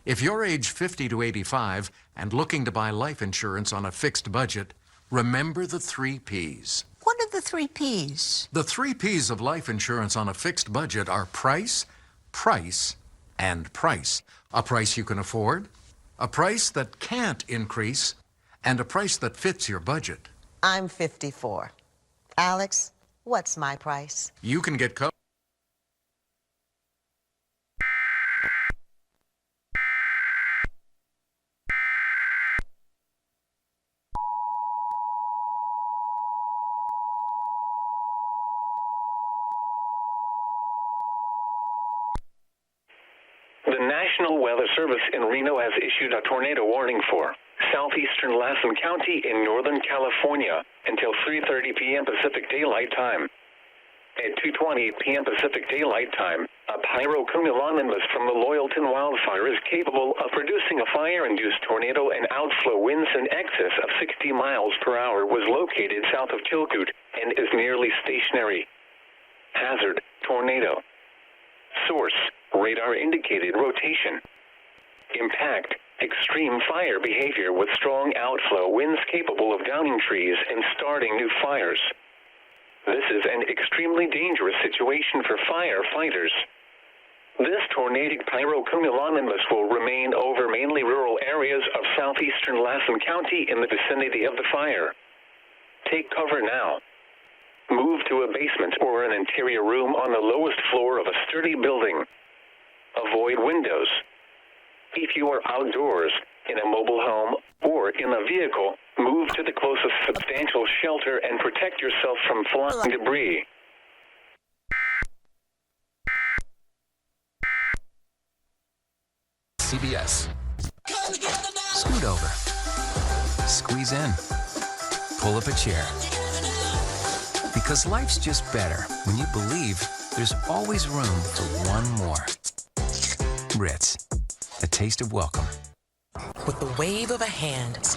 If you're age 50 to 85 and looking to buy life insurance on a fixed budget, remember the 3 Ps. What are the 3 Ps? The 3 Ps of life insurance on a fixed budget are price, price, and price. A price you can afford, a price that can't increase, and a price that fits your budget. I'm 54. Alex, what's my price? You can get covered. The National Weather Service in Reno has issued a tornado warning for southeastern Lassen County in Northern California until 3:30 p.m. Pacific Daylight Time. At 2:20 p.m. Pacific Daylight Time, a Pyrocumulonimbus from the Loyalton Wildfire is capable of producing a fire-induced tornado and outflow winds in excess of 60 miles per hour was located south of Chilkoot and is nearly stationary. Hazard, tornado. Source, radar-indicated rotation. Impact, extreme fire behavior with strong outflow winds capable of downing trees and starting new fires. This is an extremely dangerous situation for firefighters. This tornadic Pyrocumulonimbus will remain over mainly rural areas of southeastern Lassen County in the vicinity of the fire. Take cover now. Move to a basement or an interior room on the lowest floor of a sturdy building. Avoid windows. If you are outdoors, in a mobile home, or in a vehicle, move to the closest substantial shelter and protect yourself from flying debris. CBS. Scoot over. Squeeze in. Pull up a chair. Because life's just better when you believe there's always room for one more. Ritz, a taste of welcome. With the wave of a hand,